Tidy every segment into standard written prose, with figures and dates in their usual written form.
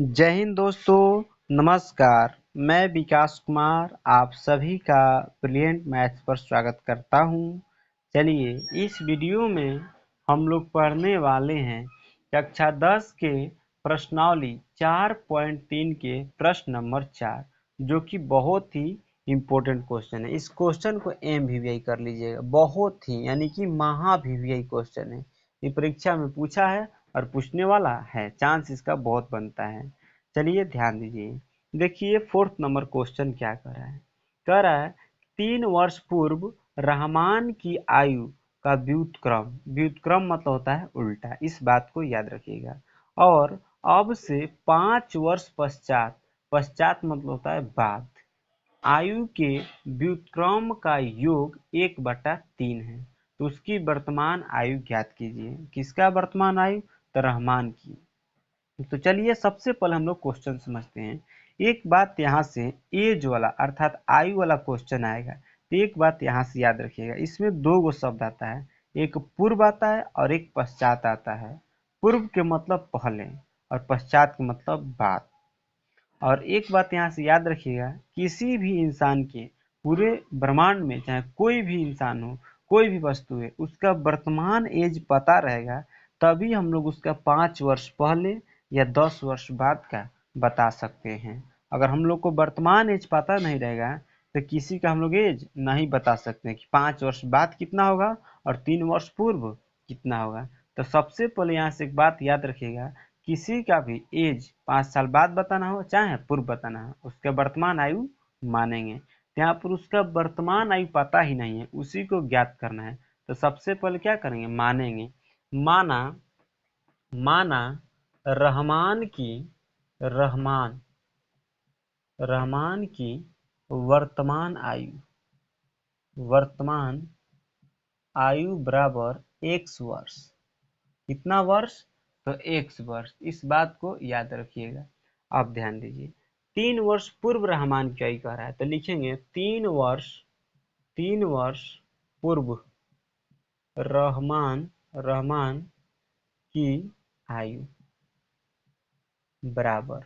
जय हिंद दोस्तों, नमस्कार। मैं विकास कुमार आप सभी का ब्रिलियंट मैथ्स पर स्वागत करता हूं। चलिए इस वीडियो में हम लोग पढ़ने वाले हैं कक्षा 10 के प्रश्नावली 4.3 के प्रश्न नंबर 4, जो कि बहुत ही इम्पोर्टेंट क्वेश्चन है। इस क्वेश्चन को MVVI कर लीजिएगा, बहुत ही यानी कि महा VVI क्वेश्चन है। ये परीक्षा में पूछा है और पूछने वाला है, चांस इसका बहुत बनता है। चलिए ध्यान दीजिए, देखिए 4th नंबर क्वेश्चन क्या कर रहा है। कह रहा है 3 वर्ष पूर्व रहमान की आयु का व्युत्क्रम, व्युत्क्रम मतलब होता है उल्टा, इस बात को याद रखिएगा। और अब से 5 वर्ष पश्चात, पश्चात मतलब होता है बाद, आयु के व्युत्क्रम का योग 1/3 है। तो उसकी वर्तमान आयु ज्ञात कीजिए। किसका वर्तमान आयु? तो रहमान की। तो चलिए सबसे पहले हम लोग क्वेश्चन समझते हैं। एक बात यहाँ से एज वाला अर्थात आयु वाला क्वेश्चन आएगा, तो एक बात यहाँ से याद रखिएगा, इसमें 2 शब्द आता है, एक पूर्व आता है और एक पश्चात आता है। पूर्व के मतलब पहले और पश्चात के मतलब बाद। और एक बात यहाँ से याद रखिएगा, किसी भी इंसान के पूरे ब्रह्मांड में चाहे कोई भी इंसान हो, कोई भी वस्तु है, उसका वर्तमान एज पता रहेगा, तभी हम लोग उसका 5 वर्ष पहले या 10 वर्ष बाद का बता सकते हैं। अगर हम लोग को वर्तमान एज पता नहीं रहेगा तो किसी का हम लोग एज नहीं बता सकते कि 5 वर्ष बाद कितना होगा और 3 वर्ष पूर्व कितना होगा। तो सबसे पहले यहाँ से एक बात याद रखिएगा, किसी का भी एज 5 साल बाद बताना हो चाहे पूर्व बताना हो, उसका वर्तमान आयु मानेंगे। यहाँ पर उसका वर्तमान आयु पता ही नहीं है, उसी को ज्ञात करना है। तो सबसे पहले क्या करेंगे? मानेंगे। माना, माना रहमान की, रहमान, रहमान की वर्तमान आयु, वर्तमान आयु बराबर x वर्ष। कितना वर्ष? तो x वर्ष। इस बात को याद रखिएगा। अब ध्यान दीजिए, 3 वर्ष पूर्व रहमान की आयु कह रहा है, तो लिखेंगे 3 वर्ष, 3 वर्ष पूर्व रहमान, रहमान की आयु बराबर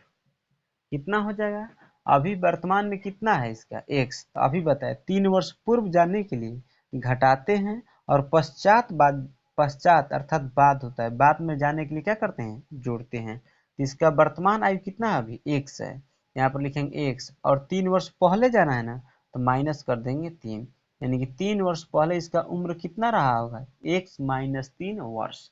कितना हो जाएगा? अभी वर्तमान में कितना है इसका? x। तो अभी बताए 3 वर्ष पूर्व जानने के लिए घटाते हैं और पश्चात बाद, पश्चात अर्थात बाद होता है, बाद में जाने के लिए क्या करते हैं? जोड़ते हैं। तो इसका वर्तमान आयु कितना है? अभी x है, यहाँ पर लिखेंगे x। और 3 वर्ष पहले जाना है ना, तो माइनस कर देंगे 3, यानी कि 3 वर्ष पहले इसका उम्र कितना रहा होगा? x - 3 वर्ष।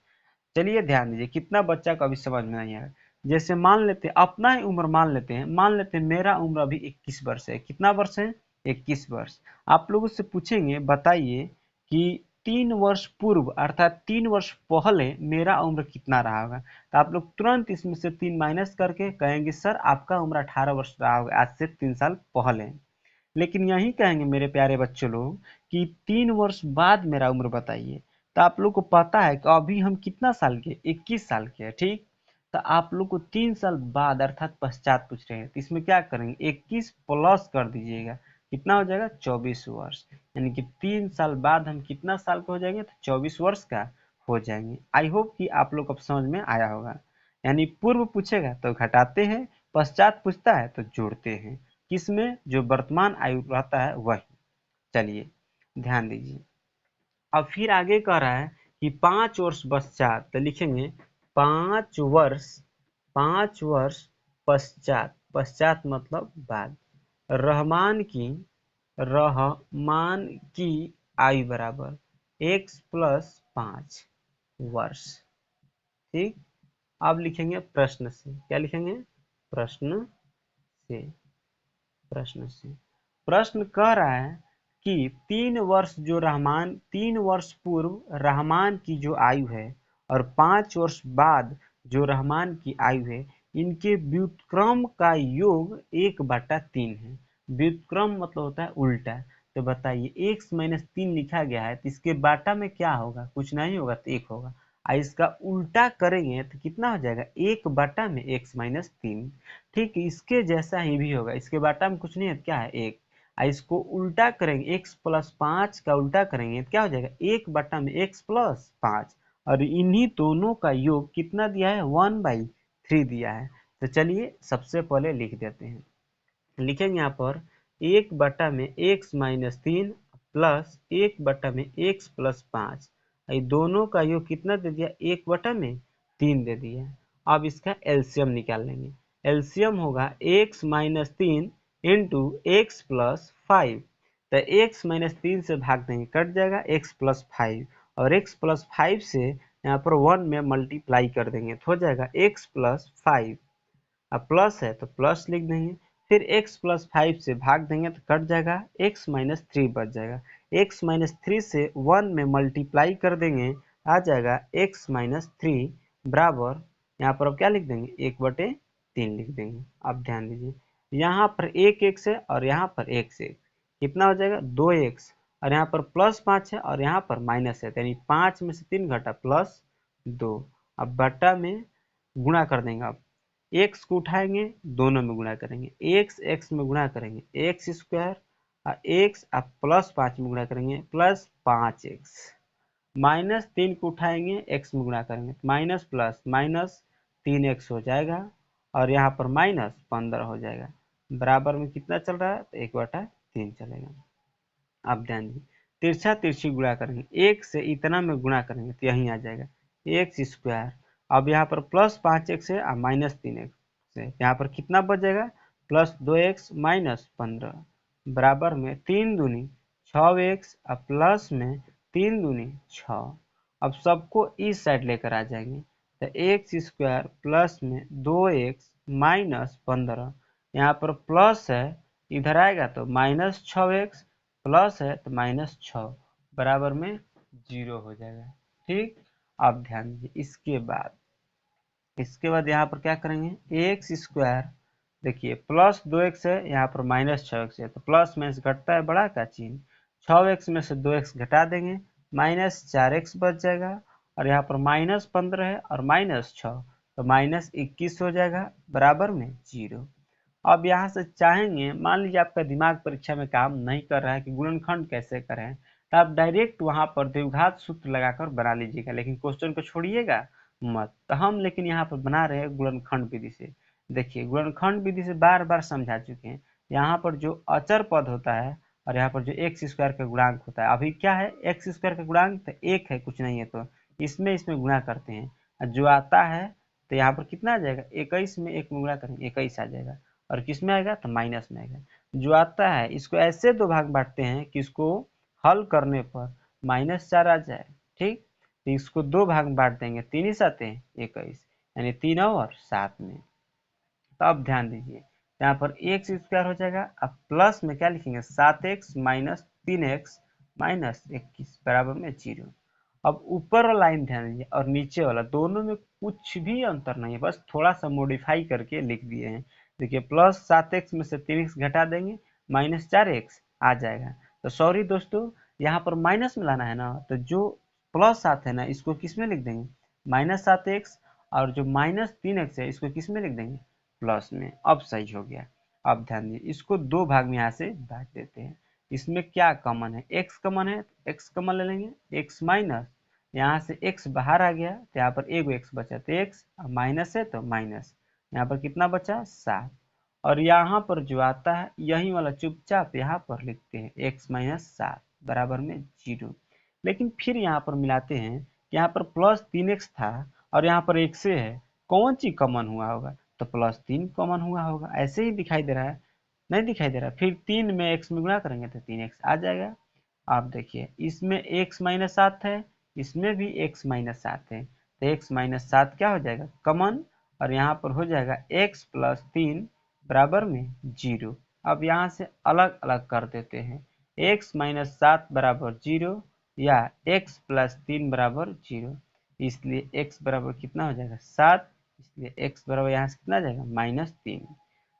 चलिए ध्यान दीजिए, कितना बच्चा को अभी समझ में नहीं आया। जैसे मान लेते हैं, अपना ही उम्र मान लेते हैं, मान लेते हैं मेरा उम्र अभी 21 वर्ष है। कितना वर्ष है? 21 वर्ष। आप लोगों से पूछेंगे बताइए कि 3 वर्ष पूर्व अर्थात 3 वर्ष पहले मेरा उम्र कितना रहा होगा। तो आप लोग तुरंत इसमें से 3 माइनस करके कहेंगे सर आपका उम्र 18 वर्ष रहा होगा, आज से 3 साल पहले। लेकिन यही कहेंगे मेरे प्यारे बच्चों लोग कि 3 वर्ष बाद मेरा उम्र बताइए। तो आप लोग को पता है कि अभी हम कितना साल के? 21 साल के हैं, ठीक। तो आप लोग को 3 साल बाद अर्थात पश्चात पूछ रहे हैं, तो इसमें क्या करेंगे? 21 प्लस कर दीजिएगा, कितना हो जाएगा? 24 वर्ष। यानी कि 3 साल बाद हम कितना साल के हो जाएंगे? तो 24 वर्ष का हो जाएंगे। आई होप कि आप लोग अब समझ में आया होगा। यानी पूर्व पूछेगा तो घटाते हैं, पश्चात पूछता है तो जोड़ते हैं। किसमें? जो वर्तमान आयु रहता है वही। चलिए ध्यान दीजिए, अब फिर आगे कह रहा है कि 5 वर्ष पश्चात, तो लिखेंगे 5 वर्ष, 5 वर्ष पश्चात, पश्चात मतलब बाद, रहमान की, रहमान की आयु बराबर x + 5 वर्ष। ठीक। अब लिखेंगे प्रश्न से, क्या लिखेंगे? प्रश्न से, प्रश्न से प्रश्न कह रहा है कि 3 वर्ष जो रहमान, 3 वर्ष पूर्व रहमान की जो आयु है और 5 वर्ष बाद जो रहमान की आयु है, इनके व्युत्क्रम का योग 1/3 है। व्युत्क्रम मतलब होता है उल्टा। तो बताइए x - 3 लिखा गया है, तो इसके बाटा में क्या होगा? कुछ नहीं होगा तो 1 होगा। इसका उल्टा करेंगे तो कितना हो जाएगा? 1/x - 3। ठीक, इसके जैसा ही भी होगा, इसके बाटा में कुछ नहीं है, क्या है? 1। इसको उल्टा करेंगे, x + 5 का उल्टा करेंगे तो क्या हो जाएगा? 1/x + 5। और इन्हीं दोनों का योग कितना दिया है? 1/3 दिया है। तो चलिए सबसे पहले लिख देते हैं। लिखेंगे यहाँ पर 1/(x-3) प्लस 1/(x+5), ये दोनों का योग कितना दे दिया, 1/3 दे दिया। अब इसका एलसीएम निकाल लेंगे। एलसीएम होगा x-3 इंटू x+5। तो x-3 से भाग देंगे, कट जाएगा x+5, और x+5 से यहाँ पर 1 में मल्टीप्लाई कर देंगे तो हो जाएगा x+5। अब प्लस है तो प्लस लिख देंगे, फिर x+5 से भाग देंगे तो कट जाएगा, x-3 बच जाएगा। x-3 से 1 में मल्टीप्लाई कर देंगे, आ जाएगा x-3 बराबर, यहाँ पर अब क्या लिख देंगे, 1/3 लिख देंगे। अब ध्यान दीजिए, यहाँ पर एक x है और यहाँ पर x है, कितना हो जाएगा 2x, और यहाँ पर +5 है और यहाँ पर माइनस है, यानी 5 में से 3 घटा +2। अब बटा में गुणा कर देंगे। अब x को उठाएंगे, दोनों में गुणा करेंगे, x में गुणा करेंगे x² और x अब +5 में गुणा करेंगे +5x, -3 को उठाएंगे x में गुणा करेंगे माइनस प्लस माइनस 3x हो जाएगा, और यहाँ पर -15 हो जाएगा। बराबर में कितना चल रहा है, तो 1/3 चलेगा। अब ध्यान दीजिए, तिरछा तिरछी गुणा करेंगे, एक से इतना में गुणा करेंगे तो यहीं आ जाएगा x²। अब यहाँ पर +5x है और -3x है, यहाँ पर कितना बच जाएगा, +2x -15, बराबर में 3 दूनी 6x और प्लस में 3 दूनी 6। अब सबको इस साइड लेकर आ जाएंगे, तो x² प्लस में 2x -15, यहाँ पर प्लस है, इधर आएगा तो -6x, प्लस है तो -6, बराबर में 0 हो जाएगा। ठीक, अब ध्यान दीजिए, इसके बाद यहाँ पर क्या करेंगे, x², देखिए +2x है, यहाँ पर -6x है, तो प्लस माइनस घटता है बड़ा का चिन्ह, 6x में से 2x घटा देंगे, -4x बच जाएगा, और यहाँ पर -15 है और -6, तो -21 हो जाएगा, बराबर में 0। अब यहाँ से चाहेंगे, मान लीजिए आपका दिमाग परीक्षा में काम नहीं कर रहा है कि गुणनखंड कैसे करें, तो आप डायरेक्ट वहां पर द्विघात सूत्र लगाकर बना लीजिएगा, लेकिन क्वेश्चन को छोड़िएगा मत। तो हम लेकिन यहाँ पर बना रहे हैं गुणनखंड विधि से। देखिए गुणनखंड विधि से बार बार समझा चुके हैं, यहाँ पर जो अचर पद होता है और यहाँ पर जो x² का गुणांक होता है, अभी क्या है, x² का गुणांक तो 1 है, कुछ नहीं है, तो इसमें गुणा करते हैं, जो आता है तो यहाँ पर कितना आ जाएगा, 21 में 1 में गुणा करेंगे 21 आ जाएगा, और किस में आएगा, तो माइनस में आएगा। जो आता है इसको ऐसे दो भाग बांटते हैं कि इसको हल करने पर -4 आ जाए। ठीक, तो इसको दो भाग में बांट देंगे, 3 ही 7 21, यानी 3 और 7 में। तो अब ध्यान दीजिए, यहाँ पर x² हो जाएगा, अब प्लस में क्या लिखेंगे, 7x - 3x - 21 बराबर में 0। अब ऊपर वाला लाइन ध्यान दीजिए और नीचे वाला, दोनों में कुछ भी अंतर नहीं है, बस थोड़ा सा मॉडिफाई करके लिख दिए हैं। देखिए +7x में से 3x घटा देंगे, -4x आ जाएगा। तो सॉरी दोस्तों, यहाँ पर माइनस में लाना है ना, तो जो +7 है ना, इसको किस में लिख देंगे, -7x, और जो -3x है इसको किस में लिख देंगे, प्लस में। अब सही हो गया। अब ध्यान दीजिए, इसको दो भाग में यहाँ से बांट देते हैं। इसमें क्या कॉमन है, x कॉमन है, x कॉमन ले लेंगे, x माइनस, यहाँ से x बाहर आ गया तो यहाँ पर एगो x बचा, तो x माइनस है तो माइनस, यहाँ पर कितना बचा 7, और यहाँ पर जो आता है यही वाला चुपचाप यहाँ पर लिखते हैं x - 7 बराबर में 0। लेकिन फिर यहाँ पर मिलाते हैं कि यहाँ पर +3x था और यहाँ पर x से है, कौन चीज कॉमन हुआ होगा, तो +3 कॉमन हुआ होगा, ऐसे ही दिखाई दे रहा है, नहीं दिखाई दे रहा, फिर 3 में x में गुणा करेंगे तो 3x आ जाएगा। आप देखिए इसमें x - 7 है, इसमें भी x - 7 है, तो x - 7 क्या हो जाएगा, कॉमन, और यहाँ पर हो जाएगा x + 3 बराबर में 0। अब यहाँ से अलग अलग कर देते हैं, x - 7 बराबर 0 या x + 3 बराबर 0, इसलिए x बराबर कितना हो जाएगा 7, इसलिए x बराबर यहाँ से कितना आ जाएगा -3।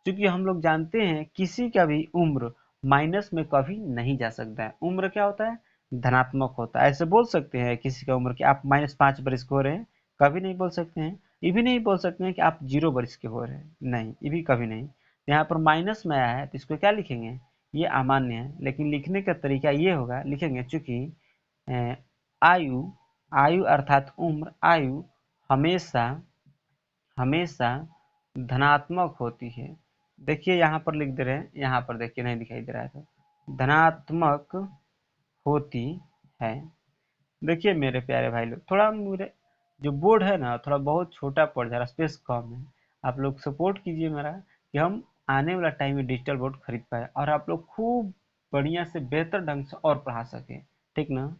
क्योंकि हम लोग जानते हैं किसी का भी उम्र माइनस में कभी नहीं जा सकता है, उम्र क्या होता है, धनात्मक होता है। ऐसे बोल सकते हैं किसी का उम्र कि आप -5 वर्ष के हो रहे हैं, कभी नहीं बोल सकते हैं। ये भी नहीं बोल सकते हैं कि आप 0 वर्ष के हो रहे हैं, नहीं, ये भी कभी नहीं। यहाँ पर माइनस में आया है तो इसको क्या लिखेंगे, ये अमान्य है, लेकिन लिखने का तरीका ये होगा, लिखेंगे चूंकि आयु, आयु अर्थात उम्र, आयु हमेशा हमेशा धनात्मक होती है। देखिए यहाँ पर लिख दे रहे हैं, यहाँ पर देखिए नहीं दिखाई दे रहा है तो धनात्मक होती है। देखिए मेरे प्यारे भाई लोग, थोड़ा मेरे जो बोर्ड है ना थोड़ा बहुत छोटा पड़ जा रहा है, स्पेस कम है। आप लोग सपोर्ट कीजिए मेरा कि हम आने वाला टाइम में डिजिटल बोर्ड खरीद पाए और आप लोग खूब बढ़िया से बेहतर ढंग से और पढ़ा सके, ठीक ना।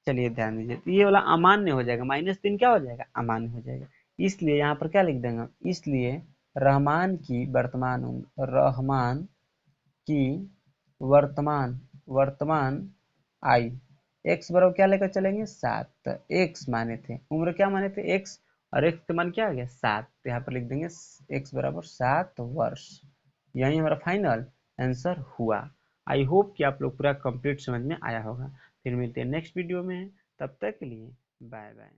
चलिए ध्यान दीजिए, तो ये वाला अमान्य हो जाएगा, -3 क्या हो जाएगा, अमान्य हो जाएगा। इसलिए यहाँ पर क्या लिख देंगे, इसलिए रहमान की वर्तमान उम्र, रहमान की वर्तमान वर्तमान आयु एक्स बराबर क्या लेकर चलेंगे, 7। एक्स माने थे, उम्र क्या माने थे, एक्स, और एक्स का मान क्या आ गया, 7। तो यहाँ पर लिख देंगे एक्स बराबर 7 वर्ष। यही हमारा फाइनल आंसर हुआ। आई होप कि आप लोग पूरा कंप्लीट समझ में आया होगा। फिर मिलते हैं नेक्स्ट वीडियो में, तब तक के लिए बाय बाय।